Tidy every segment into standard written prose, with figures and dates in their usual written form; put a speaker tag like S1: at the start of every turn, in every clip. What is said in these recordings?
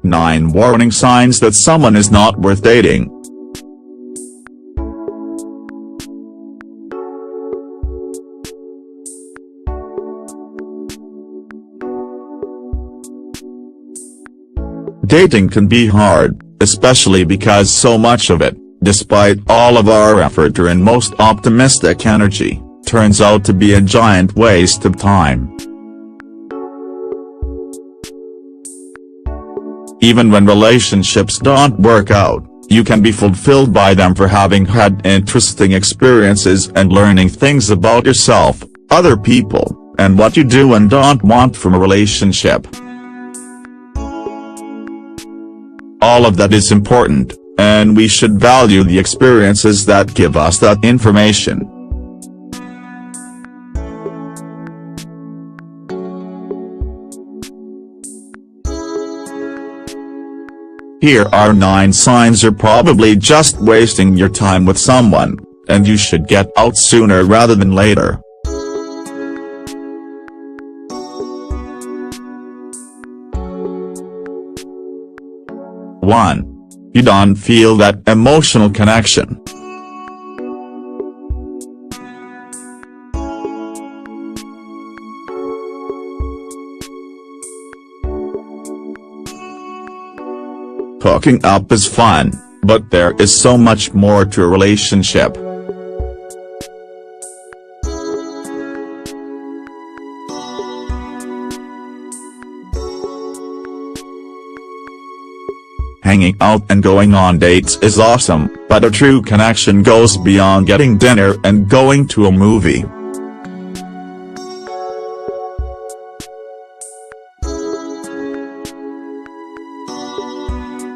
S1: 9 Warning signs that someone is not worth dating. Dating can be hard, especially because so much of it, despite all of our effort and most optimistic energy, turns out to be a giant waste of time. Even when relationships don't work out, you can be fulfilled by them for having had interesting experiences and learning things about yourself, other people, and what you do and don't want from a relationship. All of that is important, and we should value the experiences that give us that information. Here are 9 signs you're probably just wasting your time with someone, and you should get out sooner rather than later. 1. You don't feel that emotional connection. Hooking up is fun, but there is so much more to a relationship. Hanging out and going on dates is awesome, but a true connection goes beyond getting dinner and going to a movie.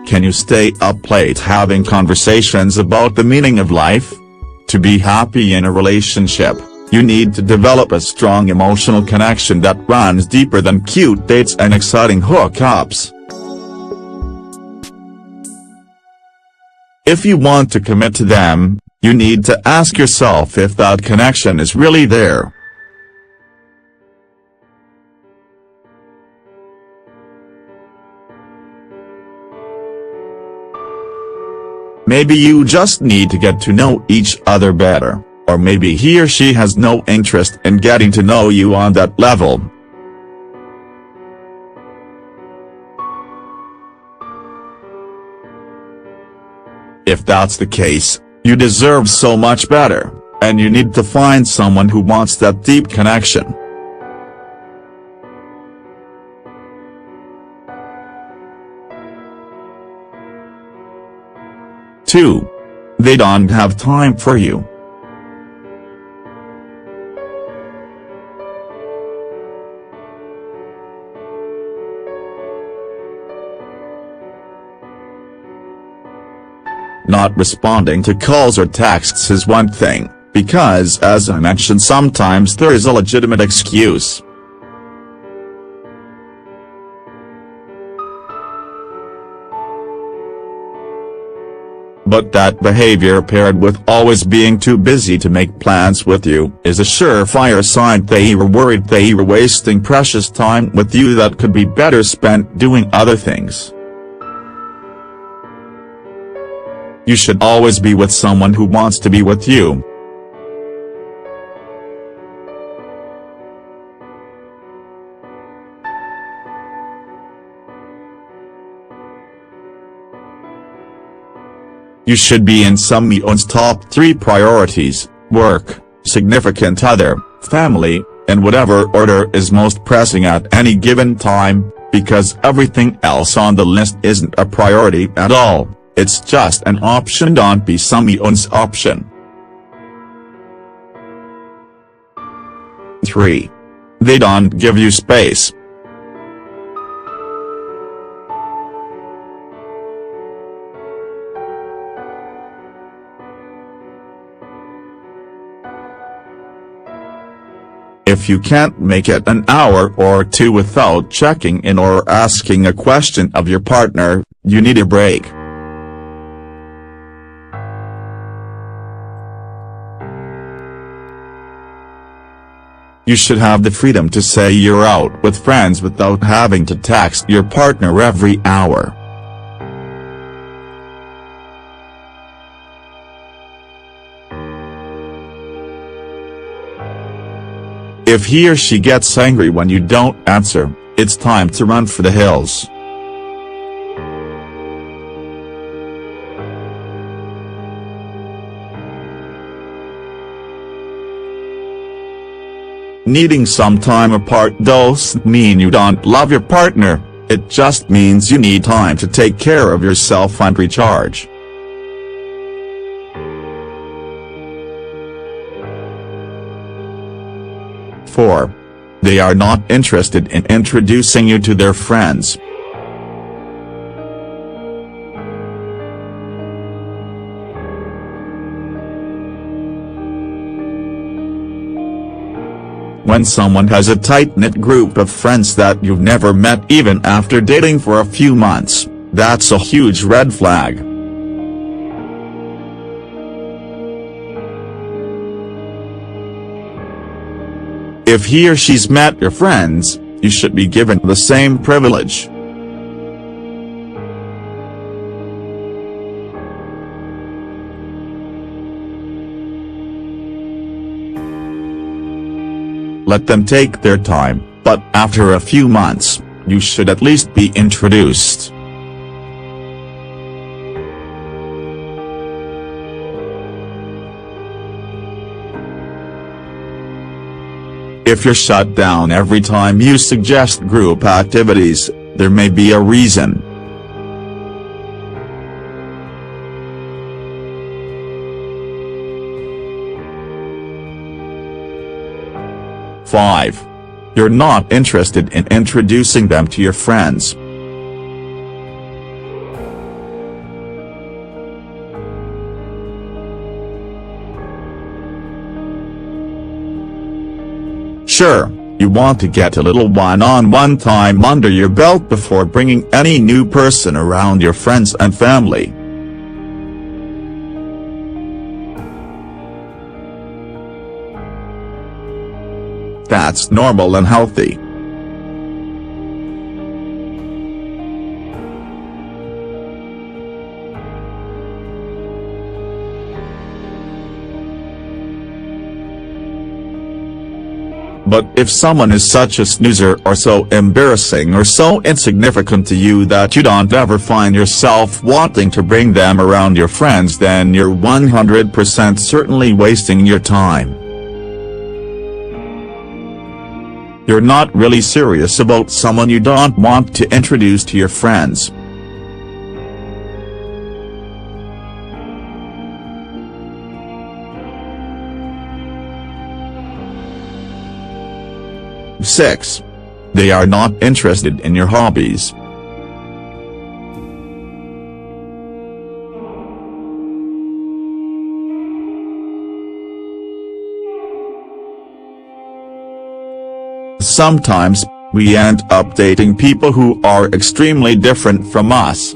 S1: Can you stay up late having conversations about the meaning of life? To be happy in a relationship, you need to develop a strong emotional connection that runs deeper than cute dates and exciting hookups. If you want to commit to them, you need to ask yourself if that connection is really there. Maybe you just need to get to know each other better, or maybe he or she has no interest in getting to know you on that level. If that's the case, you deserve so much better, and you need to find someone who wants that deep connection. Two. They don't have time for you. Not responding to calls or texts is one thing, because as I mentioned, sometimes there is a legitimate excuse. But that behavior paired with always being too busy to make plans with you is a surefire sign they were worried they were wasting precious time with you that could be better spent doing other things. You should always be with someone who wants to be with you. You should be in someone's top 3 priorities: work, significant other, family, and whatever order is most pressing at any given time, because everything else on the list isn't a priority at all, it's just an option. Don't be someone's option. 3. They don't give you space. If you can't make it an hour or 2 without checking in or asking a question of your partner, you need a break. You should have the freedom to say you're out with friends without having to text your partner every hour. If he or she gets angry when you don't answer, it's time to run for the hills. Needing some time apart doesn't mean you don't love your partner, it just means you need time to take care of yourself and recharge. Four. They are not interested in introducing you to their friends. When someone has a tight-knit group of friends that you've never met even after dating for a few months, that's a huge red flag. If he or she's met your friends, you should be given the same privilege. Let them take their time, but after a few months, you should at least be introduced. If you're shut down every time you suggest group activities, there may be a reason. Five. You're not interested in introducing them to your friends. Sure, you want to get a little one-on-one time under your belt before bringing any new person around your friends and family. That's normal and healthy. But if someone is such a snoozer or so embarrassing or so insignificant to you that you don't ever find yourself wanting to bring them around your friends, then you're 100% certainly wasting your time. You're not really serious about someone you don't want to introduce to your friends. Six. They are not interested in your hobbies. Sometimes, we end up dating people who are extremely different from us.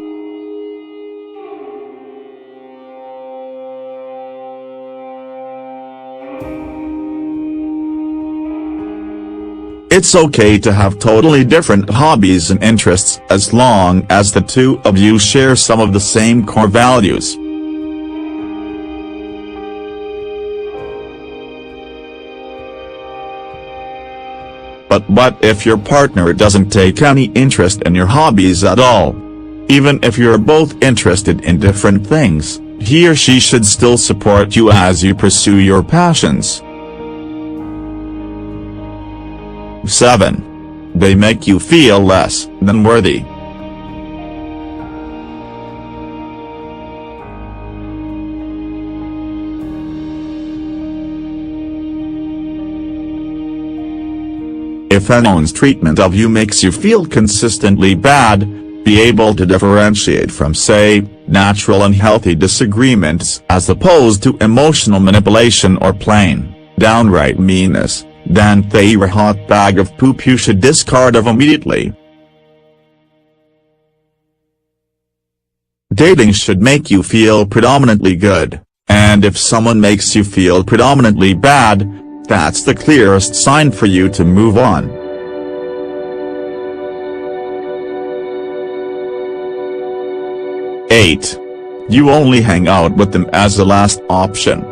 S1: It's okay to have totally different hobbies and interests as long as the two of you share some of the same core values. But what if your partner doesn't take any interest in your hobbies at all? Even if you're both interested in different things, he or she should still support you as you pursue your passions. 7. They make you feel less than worthy. If anyone's treatment of you makes you feel consistently bad, be able to differentiate from, say, natural and healthy disagreements as opposed to emotional manipulation or plain, downright meanness. Then they're a hot bag of poop you should discard of immediately. Dating should make you feel predominantly good, and if someone makes you feel predominantly bad, That's the clearest sign for you to move on. 8. You only hang out with them as a last option.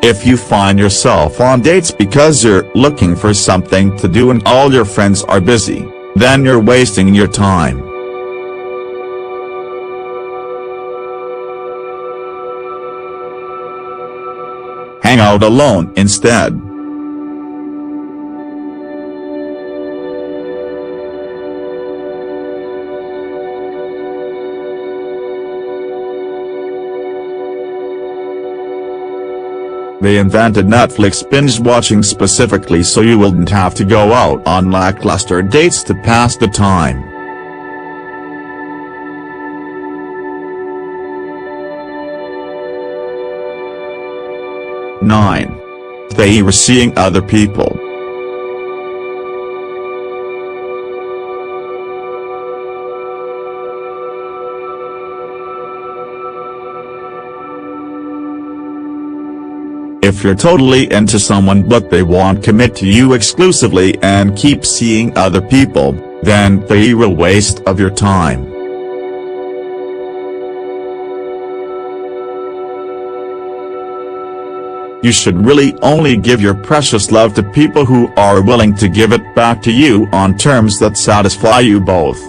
S1: If you find yourself on dates because you're looking for something to do and all your friends are busy, then you're wasting your time. Hang out alone instead. They invented Netflix binge-watching specifically so you wouldn't have to go out on lackluster dates to pass the time. Nine. They were seeing other people. If you're totally into someone but they won't commit to you exclusively and keep seeing other people, then they're a waste of your time. You should really only give your precious love to people who are willing to give it back to you on terms that satisfy you both.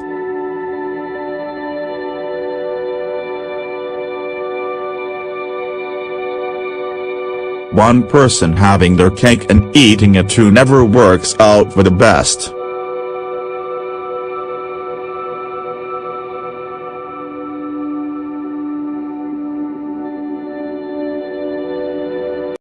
S1: One person having their cake and eating it too never works out for the best.